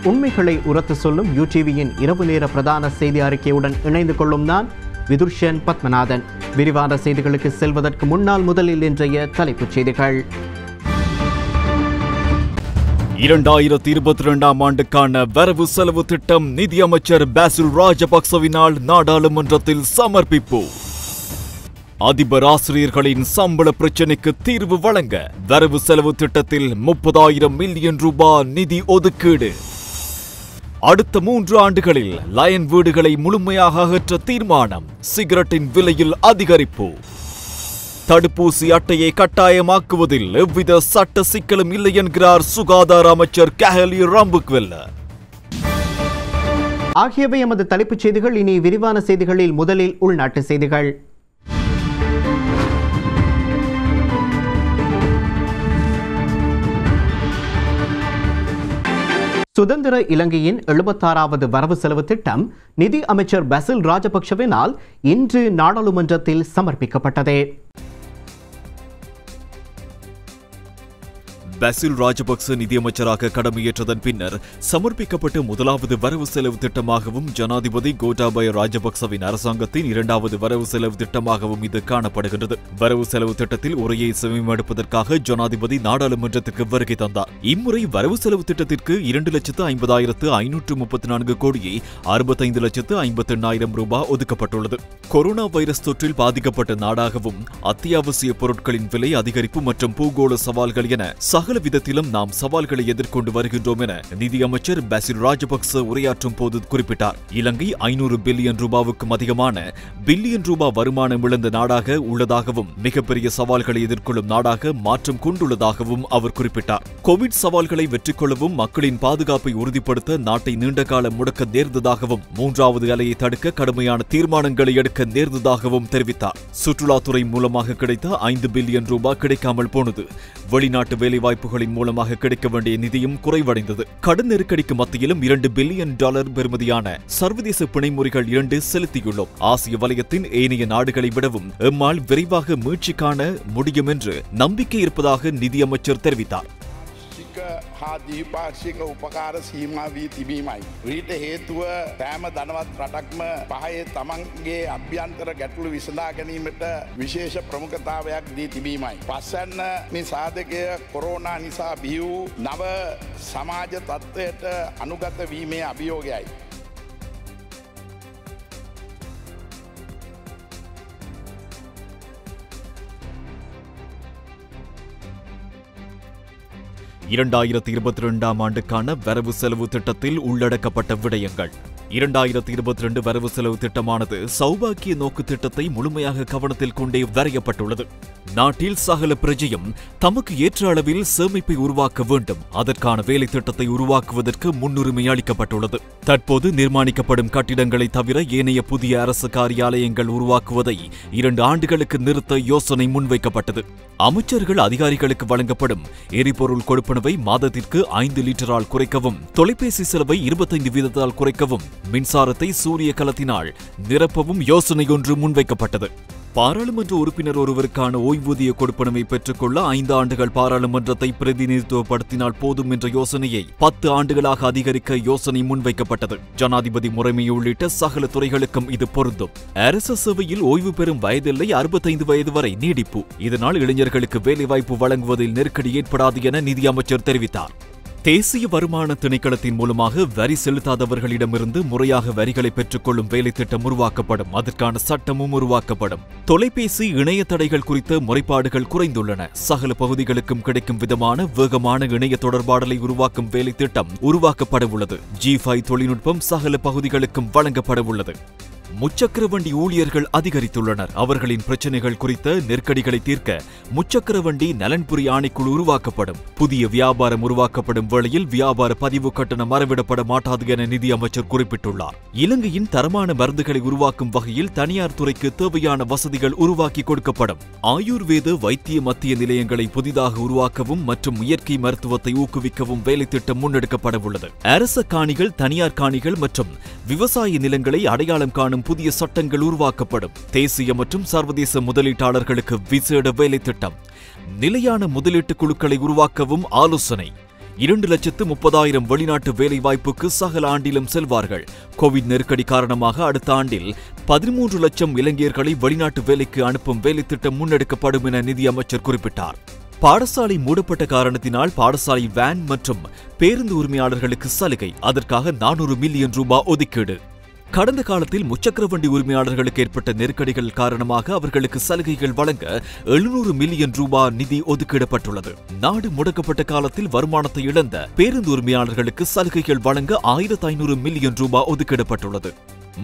உண்மைகளை உரத்து சொல்லும் யூடிவியின் இரவு நேர பிரதான செய்தி அறிக்கையுடன் இணைந்து கொள்ளும் நான் விதுர்ஷன் பத்மநாதன். விரிவான செய்திகளுக்கு செல்வதற்கு முன்னால் முதலில் இன்றைய தலைப்புச் செய்திகள். 2022ஆம் ஆண்டுக்கான வரவு செலவு திட்டம் நிதியமைச்சர் பாசில் ராஜபக்சவினால் நாடாளுமன்றத்தில் சமர்ப்பிப்பு. அதிபர் ஆசிரியர்களின் சம்பள பிரச்சினைக்கு தீர்வு வழங்க வரவு செலவு திட்டத்தில் 30,000 மில்லியன் ரூபாய் நிதி ஒதுக்கீடு. அடுத்த 3 ஆண்டுகளில் லயன் வீடுகளை முழுமையாக அகற்ற தீர்மானம். சிகரெட்டின் விலையில் அதிகரிப்பு. தடுப்பூசி அட்டையை கட்டாயமாக்குவதில் எவ்வித சட்ட சிக்கலும் இல்லை என்கிறார் சுகாதார அமைச்சர் கஹலி ரம்புக்வெல்ல. ஆகியவை எமது தலைப்புச் செய்திகள். இனி விரிவான செய்திகளில் முதலில் உள்நாட்டு செய்திகள். சுதந்திர இலங்கையின் 76வது வரவு செலவு திட்டம் நிதி அமைச்சர் பாசில் ராஜபக்சவினால் இன்று நாடாளுமன்றத்தில் சமர்ப்பிக்கப்பட்டது. பாசில் ராஜபக்ச நிதியமைச்சராக கடமையேற்றதன் பின்னர் சமர்ப்பிக்கப்பட்ட முதலாவது வரவு செலவு திட்டமாகவும் ஜனாதிபதி கோட்டாபய ராஜபக்சவின் அரசாங்கத்தின் 2வது வரவு செலவு திட்டமாகவும் இது காணப்படுகின்றது. வரவு செலவு திட்டத்தில் உரையை செவிமடுப்பதற்காக ஜனாதிபதி நாடாளுமன்றத்திற்கு வருகை தந்தார். இம்முறை வரவு செலவு திட்டத்திற்கு 2,50,534 கோடியே 65,58,000 ரூபாய் ஒதுக்கப்பட்டுள்ளது. கொரோனா வைரஸ் தொற்றில் பாதிக்கப்பட்ட நாடாகவும் அத்தியாவசிய பொருட்களின் விலை அதிகரிப்பு மற்றும் பூகோள சவால்கள் என சகல விதத்திலும் நாம் சவால்களை எதிர்கொண்டு வருகின்றோம் என நிதியமைச்சர் பாசில் ராஜபக்ச உரையாற்றும் போது குறிப்பிட்டார். இலங்கை 500 பில்லியன் ரூபாவுக்கும் அதிகமான பில்லியன் ரூபாய் வருமானம் இழந்த நாடாக உள்ளதாகவும் மிகப்பெரிய சவால்களை எதிர்கொள்ளும் நாடாக மாற்றம் கொண்டுள்ளதாகவும் அவர் குறிப்பிட்டார். கோவிட் சவால்களை வெற்றி கொள்ளவும் மக்களின் பாதுகாப்பை உறுதிப்படுத்த நாட்டை நீண்டகாலம் முடக்க நேர்ந்ததாகவும் 3வது அலையை தடுக்க கடுமையான தீர்மானங்களை எடுக்க நேர்ந்ததாகவும் தெரிவித்தார். சுற்றுலாத்துறை மூலமாக கிடைத்த 5 பில்லியன் ரூபாய் கிடைக்காமல் போனது. வெளிநாட்டு வேலைவாய்ப்புகளின் மூலமாக கிடைக்க வேண்டிய நிதியும் குறைவடைந்தது. கடன் நெருக்கடிக்கு மத்தியிலும் $2 பில்லியன் பெறுமதியான சர்வதேச பிணைமுறைகள் 2 செலுத்தியுள்ளோம். ஆசிய வலயத்தின் ஏனைய நாடுகளை விடவும் எம்மால் விரைவாக மீட்சி காண முடியும் என்று நம்பிக்கை இருப்பதாக நிதியமைச்சர் தெரிவித்தார். දීපාක්ෂික උපකාර සීමා වී තිබීමයි. ඊට හේතුව සෑම ධනවත් රටක්ම පහේ තමන්ගේ අභ්‍යන්තර ගැටලු විසඳා ගැනීමට විශේෂ ප්‍රමුඛතාවයක් දී තිබීමයි. පස්සන්න සාධකය කොරෝනා නිසා බිහි වූ නව සමාජ තත්ත්වයට අනුගත වීමේ අභියෝගයයි. ஆண்டுக்கான வரவு செலவு திட்டத்தில் உள்ளடக்கப்பட்ட விடயங்கள். 2022 வரவு செலவு திட்டமானது சௌபாக்கிய நோக்கு திட்டத்தை முழுமையாக கவனத்தில் கொண்டே வரையப்பட்டுள்ளது. நாட்டில் சகல பிரஜையும் தமக்கு ஏற்ற அளவில் சேமிப்பை உருவாக்க வேண்டும். அதற்கான வேலை திட்டத்தை உருவாக்குவதற்கு முன்னுரிமை அளிக்கப்பட்டுள்ளது. தற்போது நிர்மாணிக்கப்படும் கட்டிடங்களை தவிர ஏனைய புதிய அரசு காரியாலயங்கள் உருவாக்குவதை 2 ஆண்டுகளுக்கு நிறுத்த யோசனை முன்வைக்கப்பட்டது. அமைச்சர்கள் அதிகாரிகளுக்கு வழங்கப்படும் எரிபொருள் கொடுப்பனவை மாதத்திற்கு 5 லிட்டரால் குறைக்கவும், தொலைபேசி செலவை 25% குறைக்கவும், மின்சாரத்தை சூரிய கலத்தினால் நிரப்பவும் யோசனை ஒன்று முன்வைக்கப்பட்டது. பாராளுமன்ற உறுப்பினர் ஒருவருக்கான ஓய்வூதிய கொடுப்பனவை பெற்றுக்கொள்ள 5 ஆண்டுகள் பாராளுமன்றத்தை பிரதிநிதித்துவப்படுத்தினால் போதும் என்ற யோசனையை 10 ஆண்டுகளாக அதிகரிக்க யோசனை முன்வைக்கப்பட்டது. ஜனாதிபதி முறைமை உள்ளிட்ட சகல துறைகளுக்கும் இது பொருந்தும். அரசு சேவையில் ஓய்வு பெறும் வயதில்லை 65 வயது வரை நீடிப்பு. இதனால் இளைஞர்களுக்கு வேலைவாய்ப்பு வழங்குவதில் நெருக்கடி ஏற்படாது என நிதியமைச்சர் தெரிவித்தார். தேசிய வருமான திணைக்களத்தின் மூலமாக வரி செலுத்தாதவர்களிடமிருந்து முறையாக வரிகளை பெற்றுக்கொள்ளும் வேலை திட்டம் உருவாக்கப்படும். அதற்கான சட்டமும் உருவாக்கப்படும். தொலைபேசி இணைய தடைகள் குறித்த முறைப்பாடுகள் குறைந்துள்ளன. சகல பகுதிகளுக்கும் கிடைக்கும் விதமான வேகமான இணைய தொடர்பாடலை உருவாக்கும் வேலை திட்டம் உருவாக்கப்பட உள்ளது. G5 தொழில்நுட்பம் சகல பகுதிகளுக்கும் வழங்கப்பட உள்ளது. முச்சக்கர வண்டி ஊழியர்கள் அதிகரித்துள்ளனர். அவர்களின் பிரச்சினைகள் குறித்த நெருக்கடிகளை தீர்க்க முச்சக்கர வண்டி நலன்புரி ஆணைக்குழு உருவாக்கப்படும். புதிய வியாபாரம் உருவாக்கப்படும் வேளையில் வியாபார பதிவு கட்டணம் மறவிடப்பட மாட்டாது என நிதியமைச்சர் குறிப்பிட்டுள்ளார். இலங்கையின் தரமான மருந்துகளை உருவாக்கும் வகையில் தனியார் துறைக்கு தேவையான வசதிகள் உருவாக்கி கொடுக்கப்படும். ஆயுர்வேத வைத்திய மத்திய நிலையங்களை புதிதாக உருவாக்கவும் மற்றும் இயற்கை மருத்துவத்தை ஊக்குவிக்கவும் வேலை திட்டம் முன்னெடுக்கப்பட உள்ளது. அரச காணிகள், தனியார் காணிகள் மற்றும் விவசாய நிலங்களை அடையாளம் காணும் புதிய சட்டங்கள் உருவாக்கப்படும். தேசிய மற்றும் சர்வதேச முதலீட்டாளர்களுக்கு விசேட வேலை திட்டம். நிலையான முதலீட்டு குழுக்களை உருவாக்கவும் ஆலோசனை. 2,30,000 வெளிநாட்டு வேலைவாய்ப்புக்கு சகல ஆண்டிலும் செல்வார்கள். கோவிட் நெருக்கடி காரணமாக அடுத்த ஆண்டில் 13 லட்சம் இலங்கையர்களை வெளிநாட்டு வேலைக்கு அனுப்பும் வேலை திட்டம் முன்னெடுக்கப்படும் என நிதியமைச்சர் குறிப்பிட்டார். பாடசாலை மூடப்பட்ட காரணத்தினால் பாடசாலை வேன் மற்றும் பேருந்து உரிமையாளர்களுக்கு சலுகை, அதற்காக 400 மில்லியன் ரூபாய் ஒதுக்கீடு. கடந்த காலத்தில் முச்சக்கர வண்டி உரிமையாளர்களுக்கு ஏற்பட்ட நெருக்கடிகள் காரணமாக அவர்களுக்கு சலுகைகள் வழங்க 700 மில்லியன் ரூபாய் நிதி ஒதுக்கிடப்பட்டுள்ளது. நாடு முடக்கப்பட்ட காலத்தில் வருமானத்தை இழந்த பேருந்து உரிமையாளர்களுக்கு சலுகைகள் வழங்க 1500 மில்லியன் ரூபாய் ஒதுக்கிடப்பட்டுள்ளது.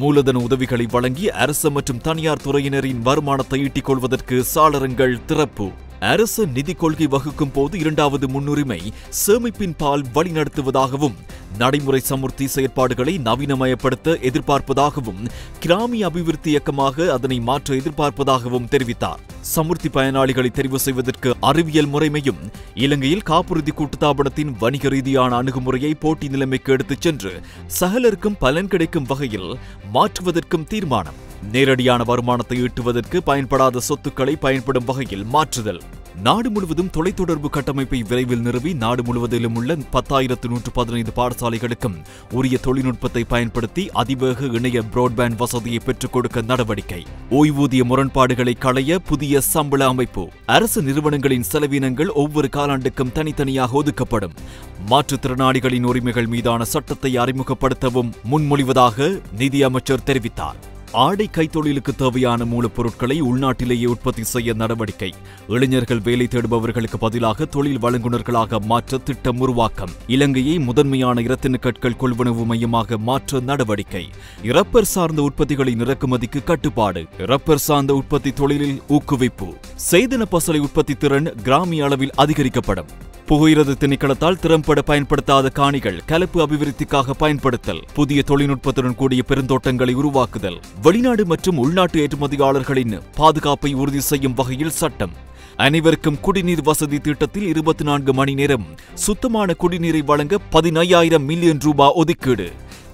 மூலதன உதவிகளை வழங்கி அரசு மற்றும் தனியார் துறையினரின் வருமானத்தை ஈட்டிக் கொள்வதற்கு சாளரங்கள் திறப்பு. அரசு நிதி கொள்கை வகுக்கும் போது 2வது முன்னுரிமை சேமிப்பின் பால் வழிநடத்துவதாகவும் நடைமுறை சமுர்த்தி செயற்பாடுகளை நவீனமயப்படுத்த எதிர்பார்ப்பதாகவும் கிராமிய அபிவிருத்தி இயக்கமாக அதனை மாற்ற எதிர்பார்ப்பதாகவும் தெரிவித்தார். சமுர்த்தி பயனாளிகளை தெரிவு செய்வதற்கு அறிவியல் முறைமையும் இலங்கையில் காப்புறுதி கூட்டுத்தாபனத்தின் வணிக ரீதியான அணுகுமுறையை போட்டி நிலைமைக்கு எடுத்துச் சென்று சகலருக்கும் பலன் கிடைக்கும் வகையில் மாற்றுவதற்கும் தீர்மானம். நேரடியான வருமானத்தை ஈட்டுவதற்கு பயன்படாத சொத்துக்களை பயன்படும் வகையில் மாற்றுதல். நாடு முழுவதும் தொலைத்தொடர்பு கட்டமைப்பை விரைவில் நிறுவி நாடு முழுவதிலும் உள்ள 10,115 பாடசாலைகளுக்கும் உரிய தொழில்நுட்பத்தை பயன்படுத்தி அதிவேக இணைய பிராட்பேண்ட் வசதியை பெற்றுக் கொடுக்க நடவடிக்கை. ஓய்வூதிய முரண்பாடுகளை களைய புதிய சம்பள அமைப்பு. அரசு நிறுவனங்களின் செலவினங்கள் ஒவ்வொரு காலாண்டுக்கும் தனித்தனியாக ஒதுக்கப்படும். மாற்றுத்திறனாளிகளின் உரிமைகள் மீதான சட்டத்தை அறிமுகப்படுத்தவும் முன்மொழிவதாக நிதியமைச்சர் தெரிவித்தார். ஆடை கைத்தொழிலுக்கு தேவையான மூலப்பொருட்களை உள்நாட்டிலேயே உற்பத்தி செய்ய நடவடிக்கை. இளைஞர்கள் வேலை தேடுபவர்களுக்கு பதிலாக தொழில் வழங்குநர்களாக மாற்ற திட்டம் உருவாக்கம். இலங்கையை முதன்மையான இரத்தின கற்கள் கொள்வனவு மையமாக மாற்ற நடவடிக்கை. இரப்பர் சார்ந்த உற்பத்திகளின் இறக்குமதிக்கு கட்டுப்பாடு. இரப்பர் சார்ந்த உற்பத்தி தொழிலில் ஊக்குவிப்பு. சேதன பசலை உற்பத்தி திறன் கிராமிய அளவில் அதிகரிக்கப்படும். புகையிரத திணைக்களத்தால் திறம்பட பயன்படுத்தாத காணிகள் கலப்பு அபிவிருத்திக்காக பயன்படுத்தல். புதிய தொழில்நுட்பத்துடன் கூடிய பெருந்தோட்டங்களை உருவாக்குதல். வெளிநாடு மற்றும் உள்நாட்டு ஏற்றுமதியாளர்களின் பாதுகாப்பை உறுதி செய்யும் வகையில் சட்டம். அனைவருக்கும் குடிநீர் வசதி திட்டத்தில் 24 மணி நேரம் சுத்தமான குடிநீரை வழங்க 15,000 மில்லியன் ரூபாய் ஒதுக்கீடு.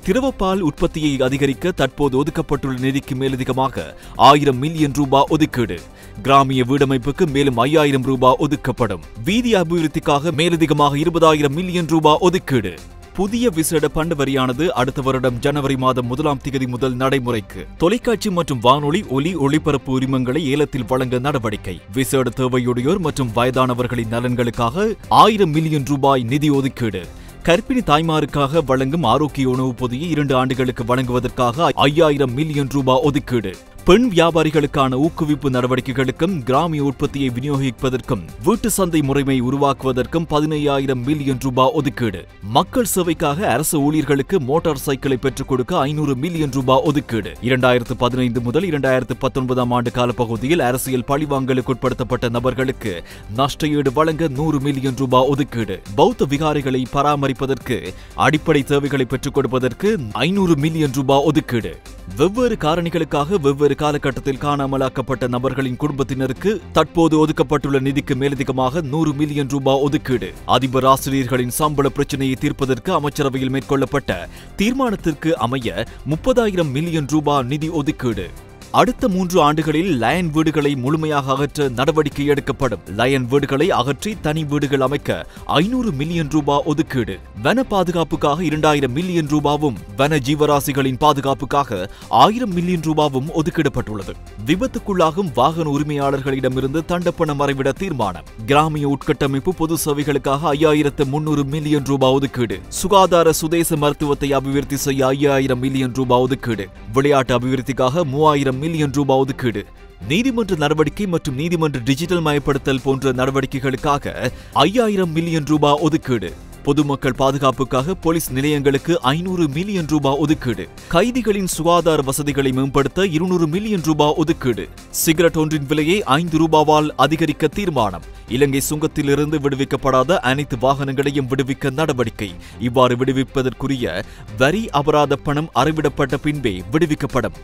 திரவப்பால் உற்பத்தியை அதிகரிக்க தற்போது ஒதுக்கப்பட்டுள்ள நிதிக்கு மேலதிகமாக 1000 மில்லியன் ரூபாய் ஒதுக்கீடு. கிராமிய வீடமைப்புக்கு மேலும் 5,000 ரூபாய் ஒதுக்கப்படும். வீதி அபிவிருத்திக்காக மேலதிகமாக 20,000 மில்லியன் ரூபாய் ஒதுக்கீடு. புதிய விசேட பண்டு வரியானது அடுத்த வருடம் ஜனவரி மாதம் 1ஆம் தேதி முதல் நடைமுறைக்கு. தொலைக்காட்சி மற்றும் வானொலி ஒளிபரப்பு உரிமங்களை ஏலத்தில் வழங்க நடவடிக்கை. விசேட தேவையுடையோர் மற்றும் வயதானவர்களின் நலன்களுக்காக 1000 மில்லியன் ரூபாய் நிதி ஒதுக்கீடு. கர்ப்பிணி தாய்மாருக்காக வழங்கும் ஆரோக்கிய உணவு பொதியை 2 ஆண்டுகளுக்கு வழங்குவதற்காக 5,000 மில்லியன் ரூபாய் ஒதுக்கீடு. பெண் வியாபாரிகளுக்கான ஊக்குவிப்பு நடவடிக்கைகளுக்கும் கிராமிய உற்பத்தியை விநியோகிப்பதற்கும் வீட்டு சந்தை முறைமை உருவாக்குவதற்கும் 15,000 மில்லியன் ரூபாய் ஒதுக்கீடு. மக்கள் சேவைக்காக அரசு ஊழியர்களுக்கு மோட்டார் சைக்கிளை பெற்றுக் கொடுக்க 500 மில்லியன் ரூபாய் ஒதுக்கீடு. 2015 முதல் 2019 ஆண்டு காலப்பகுதியில் அரசியல் பழிவாங்கலுக்கு உட்படுத்தப்பட்ட நபர்களுக்கு நஷ்டஈடு வழங்க 100 மில்லியன் ரூபாய் ஒதுக்கீடு. பௌத்த விகாரைகளை பராமரிப்பதற்கு அடிப்படை தேவைகளை பெற்றுக் கொடுப்பதற்கு 500 மில்லியன் ரூபாய் ஒதுக்கீடு. வெவ்வேறு காரணிகளுக்காக வெவ்வேறு காலகட்டத்தில் காணாமலாக்கப்பட்ட நபர்களின் குடும்பத்தினருக்கு தற்போது ஒதுக்கப்பட்டுள்ள நிதிக்கு மேலதிகமாக 100 மில்லியன் ரூபாய் ஒதுக்கீடு. அதிபர் ஆசிரியர்களின் சம்பள பிரச்சினையை தீர்ப்பதற்கு அமைச்சரவையில் மேற்கொள்ளப்பட்ட தீர்மானத்திற்கு அமைய 30,000 மில்லியன் ரூபாய் நிதி ஒதுக்கீடு. அடுத்த 3 ஆண்டுகளில் லயன் வீடுகளை முழுமையாக அகற்ற நடவடிக்கை எடுக்கப்படும். லயன் வீடுகளை அகற்றி தனி வீடுகள் அமைக்க 500 மில்லியன் ரூபாய் ஒதுக்கீடு. வன பாதுகாப்புக்காக 2,000 மில்லியன் ரூபாவும் வன ஜீவராசிகளின் பாதுகாப்புக்காக 1000 மில்லியன் ரூபாவும் ஒதுக்கிடப்பட்டுள்ளது. விபத்துக்குள்ளாகும் வாகன உரிமையாளர்களிடமிருந்து தண்டப்பணம் மறைவிட தீர்மானம். கிராமிய உட்கட்டமைப்பு பொது சேவைகளுக்காக 5,300 மில்லியன் ரூபாய் ஒதுக்கீடு. சுகாதார சுதேச மருத்துவத்தை அபிவிருத்தி செய்ய 5,000 மில்லியன் ரூபாய் ஒதுக்கீடு. விளையாட்டு அபிவிருத்திக்காக 3,000 மில்லியன் ரூபாய் ஒதுக்கீடு. நீதிமன்ற நடவடிக்கை மற்றும் நீதிமன்ற டிஜிட்டல் மயப்படுத்தல் போன்ற நடவடிக்கைகளுக்காக 5,000 மில்லியன் ரூபாய் ஒதுக்கீடு. பொதுமக்கள் பாதுகாப்புக்காக போலீஸ் நிலையங்களுக்கு 500 மில்லியன் ரூபாய் ஒதுக்கீடு. கைதிகளின் சுகாதார வசதிகளை மேம்படுத்த 200 மில்லியன் ரூபாய் ஒதுக்கீடு. சிகரெட் ஒன்றின் விலையை 5 ரூபாவால் அதிகரிக்க தீர்மானம். இலங்கை சுங்கத்திலிருந்து விடுவிக்கப்படாத அனைத்து வாகனங்களையும் விடுவிக்க நடவடிக்கை. இவ்வாறு விடுவிப்பதற்குரிய வரி அபராத பணம் அறவிடப்பட்ட பின்பே விடுவிக்கப்படும்.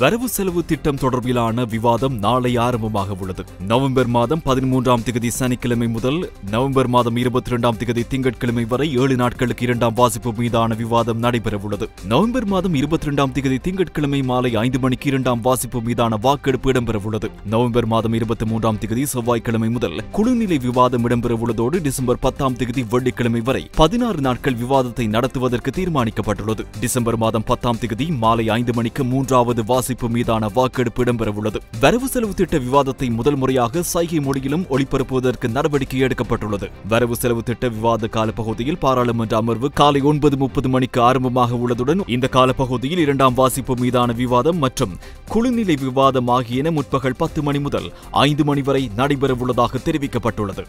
வரவு செலவு திட்டம் தொடர்பிலான விவாதம் நாளை ஆரம்பமாக உள்ளது. நவம்பர் மாதம் 13ஆம் தேதி சனிக்கிழமை முதல் நவம்பர் மாதம் 22ஆம் தேதி திங்கட்கிழமை வரை 7 நாட்களுக்கு 2ஆம் வாசிப்பு மீதான விவாதம் நடைபெறவுள்ளது. நவம்பர் மாதம் 22ஆம் தேதி திங்கட்கிழமை மாலை 5 மணிக்கு 2ஆம் வாசிப்பு மீதான வாக்கெடுப்பு இடம்பெறவுள்ளது. நவம்பர் மாதம் 23ஆம் தேதி செவ்வாய்க்கிழமை முதல் குழுநிலை விவாதம் இடம்பெறவுள்ளதோடு டிசம்பர் 10ஆம் தேதி வெள்ளிக்கிழமை வரை 16 நாட்கள் விவாதத்தை நடத்துவதற்கு தீர்மானிக்கப்பட்டுள்ளது. டிசம்பர் மாதம் 10ஆம் தேதி மாலை 5 மணிக்கு 3வது வாசிப்பு மீதான வாக்கெடுப்பு இடம்பெறவுள்ளது. வரவு செலவு திட்ட விவாதத்தை முதல் முறையாக சைகை மொழியிலும் ஒளிபரப்புவதற்கு நடவடிக்கை எடுக்கப்பட்டுள்ளது. வரவு செலவு திட்ட விவாத காலப்பகுதியில் பாராளுமன்ற அமர்வு காலை 9:30 மணிக்கு ஆரம்பமாக உள்ளதுடன் இந்த காலப்பகுதியில் 2ஆம் வாசிப்பு மீதான விவாதம் மற்றும் குழுநிலை விவாதம் ஆகியன முற்பகல் 10 மணி முதல் 5 மணி வரை நடைபெறவுள்ளதாக தெரிவிக்கப்பட்டுள்ளது.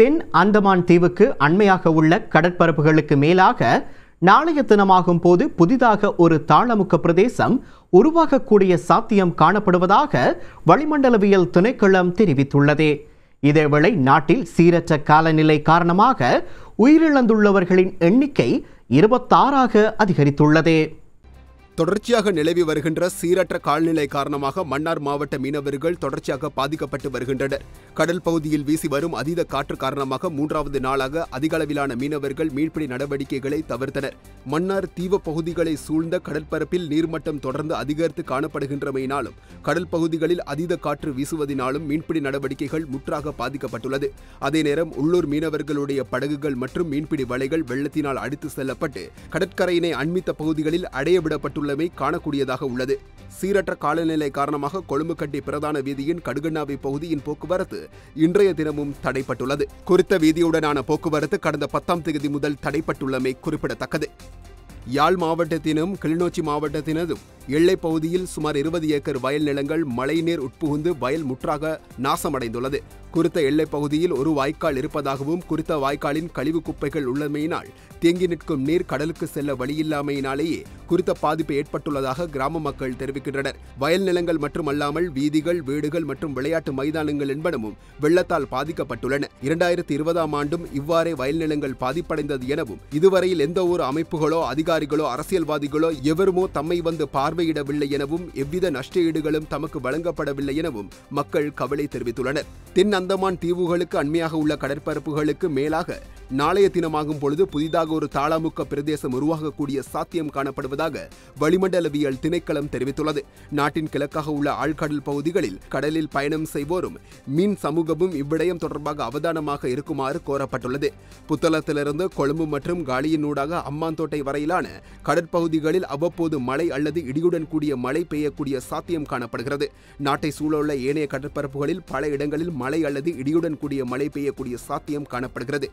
தென் அந்தமான் தீவுக்கு அண்மையாக உள்ள கடற்பரப்புகளுக்கு மேலாக நாளைய தினமாகும் போது புதிதாக ஒரு தாளமுக்க பிரதேசம் உருவாகக்கூடிய சாத்தியம் காணப்படுவதாக வளிமண்டலவியல் திணைக்களம் தெரிவித்துள்ளது. இதேவேளை நாட்டில் சீரற்ற காலநிலை காரணமாக உயிரிழந்துள்ளவர்களின் எண்ணிக்கை 26ஆக அதிகரித்துள்ளது. தொடர்ச்சியாக நிலவி வருகின்ற சீரற்ற காலநிலை காரணமாக மன்னார் மாவட்ட மீனவர்கள் தொடர்ச்சியாக பாதிக்கப்பட்டு வருகின்றனர். கடல் பகுதியில் வீசி வரும் அதீத காற்று காரணமாக 3வது நாளாக அதிக அளவிலான மீனவர்கள் மீன்பிடி நடவடிக்கைகளை தவிர்த்தனர். மன்னார் தீவு பகுதிகளை சூழ்ந்த கடற்பரப்பில் நீர்மட்டம் தொடர்ந்து அதிகரித்து காணப்படுகின்றமையினாலும் கடல் பகுதிகளில் அதீத காற்று வீசுவதினாலும் மீன்பிடி நடவடிக்கைகள் முற்றாக பாதிக்கப்பட்டுள்ளது. அதே நேரம் உள்ளூர் மீனவர்களுடைய படகுகள் மற்றும் மீன்பிடி வலைகள் வெள்ளத்தினால் அடித்து செல்லப்பட்டு கடற்கரையினை அண்மித்த பகுதிகளில் அடையவிடப்பட்டு காணக்கூடியதாக உள்ளது. சீரற்ற காலநிலை காரணமாக கொழும்புக்கட்டி பிரதான வீதியின் கடுகண்ணாவை பகுதியின் போக்குவரத்து இன்றைய தினமும் தடைப்பட்டுள்ளது. குறித்த வீதியுடனான போக்குவரத்து கடந்த 10ஆம் தேதி முதல் தடைப்பட்டுள்ளமை குறிப்பிடத்தக்கது. யாழ் மாவட்டத்தினும் கிளிநொச்சி மாவட்டத்தினதும் எல்லை பகுதியில் சுமார் 20 ஏக்கர் வயல் நிலங்கள் மழைநீர் உட்புகுந்து வயல் முற்றாக நாசமடைந்துள்ளது. குறித்த எல்லை பகுதியில் ஒரு வாய்க்கால் இருப்பதாகவும் குறித்த வாய்க்காலின் கழிவு குப்பைகள் உள்ளமையினால் தேங்கி நிற்கும் நீர் கடலுக்கு செல்ல வழியில்லாமையினாலேயே குறித்த பாதிப்பு ஏற்பட்டுள்ளதாக கிராம மக்கள் தெரிவிக்கின்றனர். வயல் நிலங்கள் மட்டுமல்லாமல் வீதிகள், வீடுகள் மற்றும் விளையாட்டு மைதானங்கள் என்பனவும் வெள்ளத்தால் பாதிக்கப்பட்டுள்ளன. 2020ஆம் ஆண்டும் இவ்வாறே வயல் நிலங்கள் பாதிப்படைந்தது எனவும் இதுவரையில் எந்த ஒரு அமைப்புகளோ அதிகாரிகளோ அரசியல்வாதிகளோ எவருமோ தம்மை வந்து பார்வையிடவில்லை எனவும் எவ்வித நஷ்டஈடுகளும் தமக்கு வழங்கப்படவில்லை எனவும் மக்கள் கவலை தெரிவித்துள்ளனர். தென் அந்தமான் தீவுகளுக்கு அண்மையாக உள்ள கடற்பரப்புகளுக்கு மேலாக நாளைய தினமாகும் பொழுது புதிதாக ஒரு தாளமுக்க பிரதேசம் உருவாகக்கூடிய சாத்தியம் காணப்படுவதாக வளிமண்டலவியல் திணைக்களம் தெரிவித்துள்ளது. நாட்டின் கிழக்காக உள்ள ஆழ்கடல் பகுதிகளில் கடலில் பயணம் செய்வோரும் மீன் சமூகமும் இவ்விடயம் தொடர்பாக அவதானமாக இருக்குமாறு கோரப்பட்டுள்ளது. புத்தளத்திலிருந்து கொழும்பு மற்றும் காலியினூடாக அம்மாந்தோட்டை வரையிலான கடற்பகுதிகளில் அவ்வப்போது மழை அல்லது இடியுடன் கூடிய மழை பெய்யக்கூடிய சாத்தியம் காணப்படுகிறது. நாட்டை சூழவுள்ள ஏனைய கடற்பரப்புகளில் பல இடங்களில் மழை அல்லது இடியுடன் கூடிய மழை பெய்யக்கூடிய சாத்தியம் காணப்படுகிறது.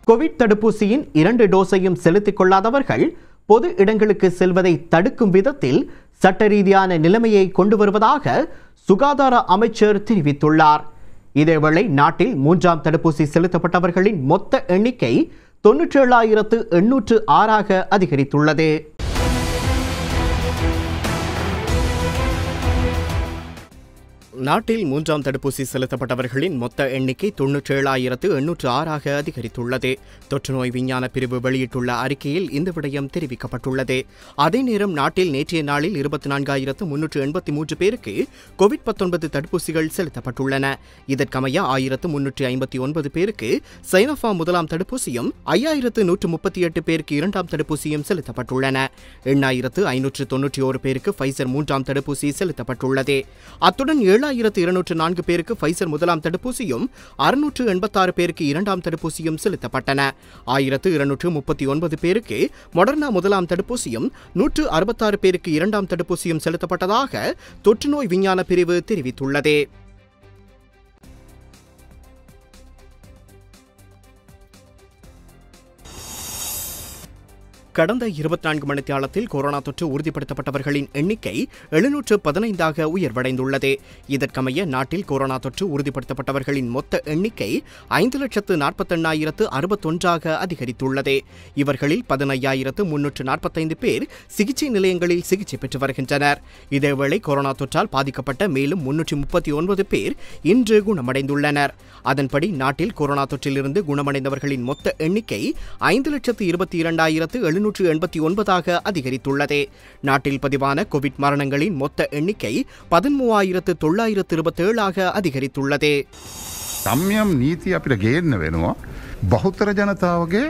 கோவிட் தடுப்பூசியின் 2 டோஸையும் செலுத்திக் கொள்ளாதவர்கள் பொது இடங்களுக்கு செல்வதை தடுக்கும் விதத்தில் சட்ட ரீதியான நிலைமையை கொண்டு வருவதாக சுகாதார அமைச்சர் தெரிவித்துள்ளார். இதேவேளை நாட்டில் 3ஆம் தடுப்பூசி செலுத்தப்பட்டவர்களின் மொத்த எண்ணிக்கை 97,806ஆக அதிகரித்துள்ளது. நாட்டில் 3ஆம் தடுப்பூசி செலுத்தப்பட்டவர்களின் மொத்த எண்ணிக்கை 97,806ஆக அதிகரித்துள்ளது. தொற்றுநோய் விஞ்ஞான பிரிவு வெளியிட்டுள்ள அறிக்கையில் இந்த விடயம் தெரிவிக்கப்பட்டுள்ளது. அதே நேரம் நாட்டில் நேற்றைய நாளில் 24,383 பேருக்கு கோவிட்-19 தடுப்பூசிகள் செலுத்தப்பட்டுள்ளன. இதற்கமைய 1,359 பேருக்கு சைனோஃபார்ம் 1ஆம் தடுப்பூசியும் 5,138 பேருக்கு 2ஆம் தடுப்பூசியும் செலுத்தப்பட்டுள்ளன. 8,591 பேருக்கு ஃபைசர் 3ஆம் தடுப்பூசி செலுத்தப்பட்டுள்ளது. அத்துடன் 7,204 பேருக்கு ஃபைசர் 1ஆம் தடுப்பூசியும் 686 பேருக்கு 2ஆம் தடுப்பூசியும் செலுத்தப்பட்டன. 1,239 பேருக்கு மொடர்னா 1ஆம் தடுப்பூசியும் 166 பேருக்கு 2ஆம் தடுப்பூசியும் செலுத்தப்பட்டதாக தொற்றுநோய் விஞ்ஞான பிரிவு தெரிவித்துள்ளது. கடந்த 24 மணித்தியாலத்தில் கொரோனா தொற்று உறுதிப்படுத்தப்பட்டவர்களின் எண்ணிக்கை 715ஆக உயர்வடைந்துள்ளது. இதற்கமைய நாட்டில் கொரோனா தொற்று உறுதிப்படுத்தப்பட்டவர்களின் மொத்த எண்ணிக்கை 5,48,061ஆக அதிகரித்துள்ளது. இவர்களில் 15,345 பேர் சிகிச்சை நிலையங்களில் சிகிச்சை பெற்று வருகின்றனர். இதேவேளை கொரோனா தொற்றால் பாதிக்கப்பட்ட மேலும் 339 பேர் இன்று குணமடைந்துள்ளனர். அதன்படி நாட்டில் கொரோனா தொற்றிலிருந்து குணமடைந்தவர்களின் மொத்த எண்ணிக்கை 5,22,700 789 அதிகரித்துள்ளது. நாட்டில் பதிவான கோவிட் மரணங்களின் மொத்த எண்ணிக்கை 13,927 அதிகரித்துள்ளது. සම්යම් නීති අපිට ගේන්න වෙනවා බහුතර ජනතාවගේ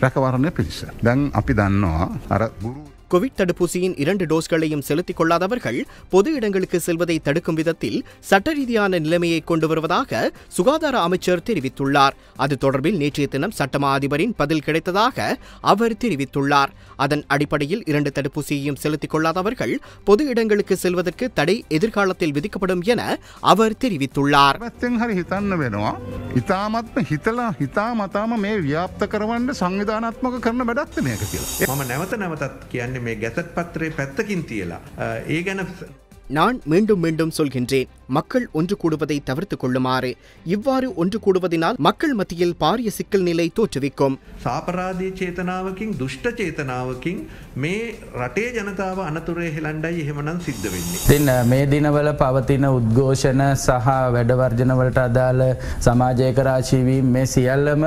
රැකවරණය පිණිස. දැන් අපි දන්නවා අර ගුරු கோவிட் தடுப்பூசியின் 2 டோஸ்களையும் செலுத்திக் கொள்ளாதவர்கள் பொது இடங்களுக்கு செல்வதை தடுக்கும் விதத்தில் சட்ட ரீதியான நிலைமையை கொண்டு வருவதாக சுகாதார அமைச்சர் தெரிவித்துள்ளார். அது தொடர்பில் நேற்றைய தினம் சட்டமா அதிபரின் பதில் கிடைத்ததாக அவர் தெரிவித்துள்ளார். அதன் அடிப்படையில் 2 தடுப்பூசியையும் செலுத்திக் கொள்ளாதவர்கள் பொது இடங்களுக்கு செல்வதற்கு தடை எதிர்காலத்தில் விதிக்கப்படும் என அவர் தெரிவித்துள்ளார். හරි හිතන්න වෙනවා. ඉතාමත්ම හිතලා හිතාමතාම මේ ව්‍යාප්ත කරවන්න සංවිධානාත්මක කරන වැඩක් මේක කියලා. මම නැවත නැවතත් කියන්නේ මේ ගැසට් පත්‍රයේ පැත්තකින් තියලා ඒ ගැන நான் மீண்டும் மீண்டும் சொல்கின்றேன், மக்கள் ஒன்று கூடுவதை தவிர்த்துக் கொள்ளுமாறு. இவ்வாறு ஒன்று கூடுவதனால் மக்கள் மத்தியில் பாரிய சிக்கல் நிலை தோற்றுவிக்கும். සාපරාධී චේතනාවකින් දුෂ්ට චේතනාවකින් මේ රටේ ජනතාව අනතුරේ හෙලණ්ඩයි එහෙමනම් සිද්ධ වෙන්නේ. ඉතින් මේ දිනවල පවතින උද්ඝෝෂණ සහ වැඩවර්ජනවලට අදාළ සමාජයක රාශීවීම් මේ සියල්ලම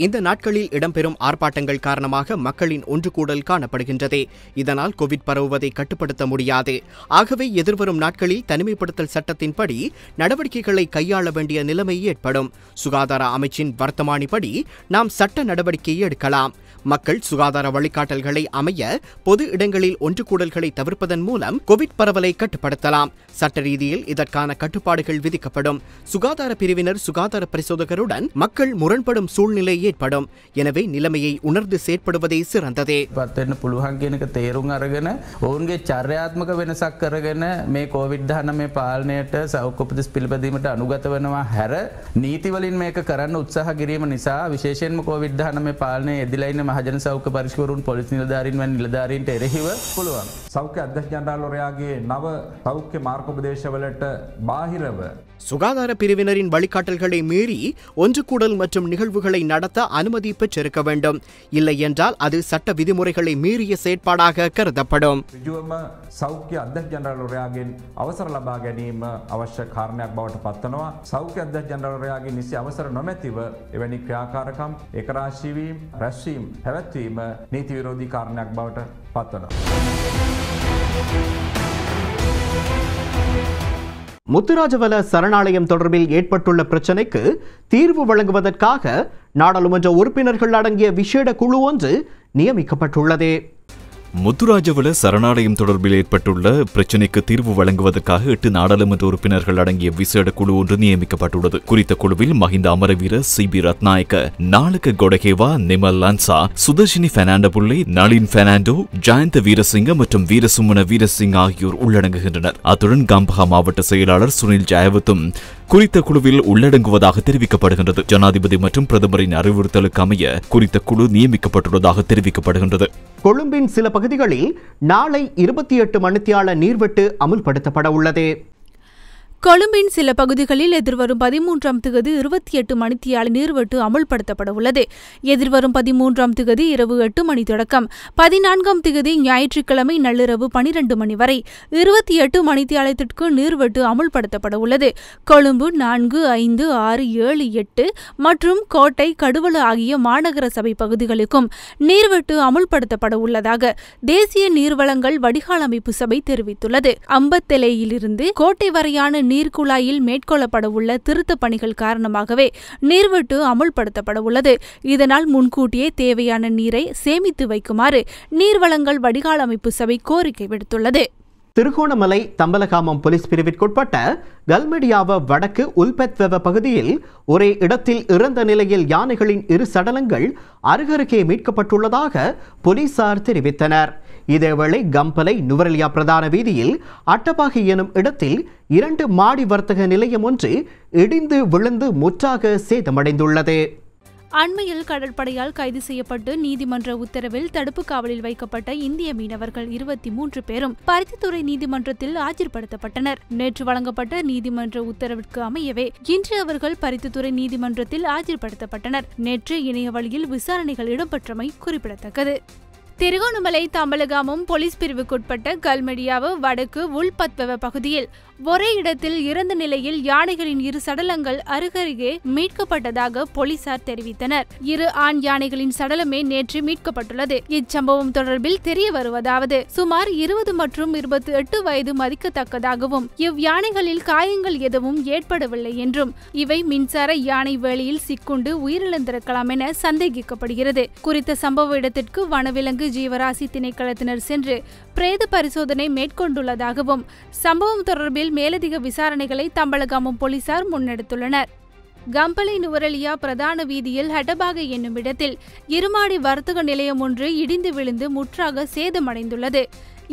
இந்த நாட்களில் இடம்பெறும் ஆர்ப்பாட்டங்கள் காரணமாக மக்களின் ஒன்று கூடல் காணப்படுகின்றது. இதனால் கோவிட் பரவுவதை கட்டுப்படுத்த முடியாது. ஆகவே எதிர்வரும் நாட்களில் தனிமைப்படுத்தல் சட்டத்தின்படி நடவடிக்கைகளை கையாள வேண்டிய நிலைமை ஏற்படும். சுகாதார அமைச்சின் வர்த்தமானிப்படி நாம் சட்ட நடவடிக்கை எடுக்கலாம். மக்கள் சுகாதார வழிகாட்டல்களை அமைய பொது இடங்களில் ஒன்று கூடல்களை தவிர்ப்பதன் மூலம் கோவிட் பரவலை கட்டுப்படுத்தலாம். சட்ட ரீதியில் இதற்கான கட்டுப்பாடுகள் விதிக்கப்படும். சுகாதார பிரிவினர் சுகாதார பரிசோதகருடன் மக்கள் முரண்படும் சூழ்நிலை ஏற்படும். எனவே நிலைமையை உணர்ந்து செயற்படுவதே சிறந்தது. තේරුම් අරගෙන ඔවුන්ගේ චර්යාත්මක වෙනසක් කරගෙන මේ COVID-19 පාලනයට සෞඛ්‍ය උපදෙස් පිළිපැදීමට අනුගත වෙනවා හැර නීති වලින් මේක කරන්න උත්සාහ කිරීම නිසා විශේෂයෙන්ම COVID-19 පාලනයේ යෙදලා ඉන්න මහජන සෞඛ්‍ය පරීක්ෂකවරුන් පොලිස් නිලධාරීන් වැනි නිලධාරීන්ට එරෙහිව පුළුවන්. සෞඛ්‍ය අධ්‍යක්ෂ ජනරාල්වරයාගේ නව සෞඛ්‍ය මාර්ගෝපදේශවලට බාහිරව சுகாதார பிரிவினரின் வழிகாட்டல்களை மீறி ஒன்று கூடல் மற்றும் நிகழ்வுகளை நடத்த அனுமதி பெற்றிருக்க வேண்டும். இல்லை என்றால் அது சட்ட விதிமுறைகளை மீறிய செயற்பாடாக கருதப்படும். ඍජුවම සෞඛ්‍ය අධ්‍යක්ෂ ජනරාල්වරයාගෙන් අවසර ලබා ගැනීම අවශ්‍ය කාරණයක් බවට පත්වනවා. සෞඛ්‍ය අධ්‍යක්ෂ ජනරාල්වරයාගේ නිසි අවසර නොමැතිව එවැනි ක්‍රියාකාරකම් ඒකරාශී වීම, රැස්වීම, පැවැත්වීම නීති විරෝධී කාරණයක් බවට පත්වනවා. முத்துராஜவல சரணாலயம் தொடர்பில் ஏற்பட்டுள்ள பிரச்சினைக்கு தீர்வு வழங்குவதற்காக நாடாளுமன்ற உறுப்பினர்கள் அடங்கிய விசேட குழு ஒன்று நியமிக்கப்பட்டுள்ளது. முத்துராஜவல சரணாலயம் தொடர்பில் ஏற்பட்டுள்ள பிரச்சினைக்கு தீர்வு வழங்குவதற்காக 8 நாடாளுமன்ற உறுப்பினர்கள் அடங்கிய விசேட குழு ஒன்று நியமிக்கப்பட்டுள்ளது. குறித்த குழுவில் மஹிந்த அமரவீர, சிபி ரத்நாயக்க, நாளக கொடகேவா, நிமல் லன்சா, சுதர்ஷினி பெர்னாண்டோ புள்ளை, நளின் பெர்னாண்டோ, ஜயந்த வீரசிங்க மற்றும் வீரசுமன வீரசிங் ஆகியோர் உள்ளடங்குகின்றனர். அத்துடன் கம்பஹா மாவட்ட செயலாளர் சுனில் ஜெயவத்தும் குறித்த குழுவில் உள்ளடங்குவதாக தெரிவிக்கப்படுகின்றது. ஜனாதிபதி மற்றும் பிரதமரின் அறிவுறுத்தலுக்கு அமைய குறித்த குழு நியமிக்கப்பட்டுள்ளதாக தெரிவிக்கப்படுகின்றது. கொழும்பின் சில பகுதிகளில் நாளை 28 மணித்தியால நீர்வெட்டு அமுல்படுத்தப்பட உள்ளது. கொழும்பின் சில பகுதிகளில் எதிர்வரும் 13ஆம் திகதி 28 மணித்தியால நீர்வெட்டு அமுல்படுத்தப்பட உள்ளது. எதிர்வரும் 13ஆம் திகதி இரவு 8 மணி தொடக்கம் 14ஆம் திகதி ஞாயிற்றுக்கிழமை நள்ளிரவு 12 மணி வரை 28 மணித்தியாலத்திற்கு நீர்வெட்டு அமுல்படுத்தப்பட உள்ளது. கொழும்பு 4, 5, 6, 7, 8 மற்றும் கோட்டை, கடுவல ஆகிய மாநகர சபை பகுதிகளுக்கும் நீர்வெட்டு அமுல்படுத்தப்பட உள்ளதாக தேசிய நீர்வளங்கள் வடிகால் அமைப்பு சபை தெரிவித்துள்ளது. அம்பத்தலையிலிருந்து கோட்டை வரையான நீர்க்குழாயில் மேற்கொள்ளப்பட உள்ள திருத்தப் பணிகள் காரணமாகவே நீர்வெட்டு அமுல்படுத்தப்பட உள்ளது. இதனால் முன்கூட்டியே தேவையான நீரை சேமித்து வைக்குமாறு நீர்வளங்கள் வடிகால் அமைப்பு சபை கோரிக்கை விடுத்துள்ளது. திருகோணமலை தம்பலகாமம் போலீஸ் பிரிவிற்குட்பட்ட கல்மெடியாவ வடக்கு உல்பெத்வெவ பகுதியில் ஒரே இடத்தில் இறந்த நிலையில் யானைகளின் 2 சடலங்கள் அருகருகே மீட்கப்பட்டுள்ளதாக போலீசார் தெரிவித்தனர். இதேவேளை கம்பலை நுவரெலியா பிரதான வீதியில் அட்டபாகி எனும் இடத்தில் 2 மாடி வர்த்தக நிலையம் ஒன்று இடிந்து விழுந்து முற்றாக சேதமடைந்துள்ளது. அண்மையில் கடற்படையால் கைது செய்யப்பட்டு நீதிமன்ற உத்தரவில் தடுப்பு காவலில் வைக்கப்பட்ட இந்திய மீனவர்கள் 23 பேரும் பருத்தித்துறை நீதிமன்றத்தில் ஆஜர்படுத்தப்பட்டனர். நேற்று வழங்கப்பட்ட நீதிமன்ற உத்தரவிற்கு அமையவே இன்று அவர்கள் பருத்தித்துறை நீதிமன்றத்தில் ஆஜர்படுத்தப்பட்டனர். நேற்று இணைய வழியில் விசாரணைகள் இடம்பெற்றமை குறிப்பிடத்தக்கது. திருகோணமலை தம்பலகாமம் போலீஸ் பிரிவுக்குட்பட்ட கல்மெடியாவு வடக்கு உள்பத்வெவ பகுதியில் ஒரே இடத்தில் இறந்த நிலையில் யானைகளின் 2 சடலங்கள் அருகருகே மீட்கப்பட்டதாக போலீசார் தெரிவித்தனர். 2 ஆண் யானைகளின் சடலமே நேற்று மீட்கப்பட்டுள்ளது. இச்சம்பவம் தொடர்பில் தெரிய வருவதாவது சுமார் 20 மற்றும் 28 வயது மதிக்கத்தக்கதாகவும் இவ்யானைகளில் காயங்கள் எதுவும் ஏற்படவில்லை என்றும் இவை மின்சார யானை வேலியில் சிக்குண்டு உயிரிழந்திருக்கலாம் என சந்தேகிக்கப்படுகிறது. குறித்த சம்பவ இடத்திற்கு வனவிலங்கு ஜீவராசி திணைக்களத்தினர் சென்று பிரேத பரிசோதனை மேற்கொண்டுள்ளதாகவும் சம்பவம் தொடர்பில் மேலதிக விசாரணைகளை தம்பலகாமம் போலீசார் முன்னெடுத்துள்ளனர். கம்பளை நுவரெலியா பிரதான வீதியில் ஹட்டபாக என்னும் இடத்தில் 2 மாடி வர்த்தக நிலையம் ஒன்று இடிந்து விழுந்து முற்றாக சேதமடைந்துள்ளது.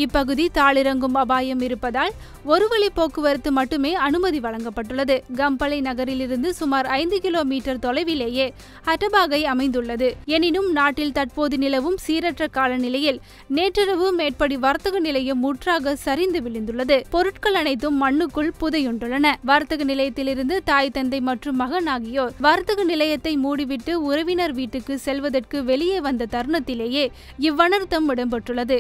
இப்பகுதி தாளிறங்கும் அபாயம் இருப்பதால் ஒரு வழி போக்குவரத்து மட்டுமே அனுமதி வழங்கப்பட்டுள்ளது. கம்பளை நகரிலிருந்து சுமார் 5 கிலோமீட்டர் தொலைவிலேயே ஹட்டபாகை அமைந்துள்ளது. எனினும் நாட்டில் தற்போது நிலவும் சீரற்ற காலநிலையில் நேற்றிரவு மேற்படி வர்த்தக நிலையம் முற்றாக சரிந்து விழுந்துள்ளது. பொருட்கள் அனைத்தும் மண்ணுக்குள் புதையுண்டுள்ளன. வர்த்தக நிலையத்திலிருந்து தாய், தந்தை மற்றும் மகன் ஆகியோர் வர்த்தக நிலையத்தை மூடிவிட்டு உறவினர் வீட்டுக்கு செல்வதற்கு வெளியே வந்த தருணத்திலேயே இவ்வனர்த்தம் இடம்பெற்றுள்ளது.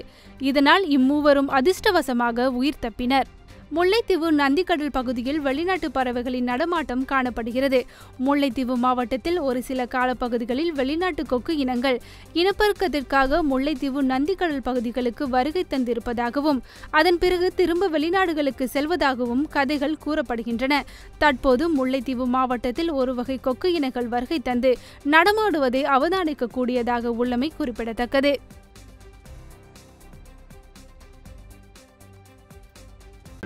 இதனால் இம்மூவரும் அதிர்ஷ்டவசமாக உயிர் தப்பினர். முல்லைத்தீவு நந்திக்கடல் பகுதியில் வெளிநாட்டு பறவைகளின் நடமாட்டம் காணப்படுகிறது. முல்லைத்தீவு மாவட்டத்தில் ஒரு சில காலப்பகுதிகளில் வெளிநாட்டு கொக்கு இனங்கள் இனப்பெருக்கத்திற்காக முல்லைத்தீவு நந்திக்கடல் பகுதிகளுக்கு வருகை தந்திருப்பதாகவும் அதன் பிறகு திரும்ப வெளிநாடுகளுக்கு செல்வதாகவும் கதைகள் கூறப்படுகின்றன. தற்போது முல்லைத்தீவு மாவட்டத்தில் ஒரு வகை கொக்கு இனங்கள் வருகை தந்து நடமாடுவதை அவதானிக்கக்கூடியதாக உள்ளமை குறிப்பிடத்தக்கது.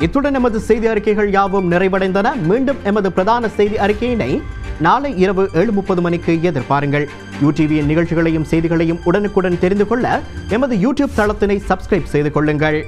இத்துடன் எமது செய்தி அறிக்கைகள் யாவும் நிறைவடைந்தன. மீண்டும் எமது பிரதான செய்தி அறிக்கையினை நாளை இரவு 7:30 மணிக்கு எதிர்பாருங்கள். யூடிவியின் நிகழ்ச்சிகளையும் செய்திகளையும் உடனுக்குடன் தெரிந்து கொள்ள எமது யூடியூப் தளத்தினை சப்ஸ்கிரைப் செய்து கொள்ளுங்கள்.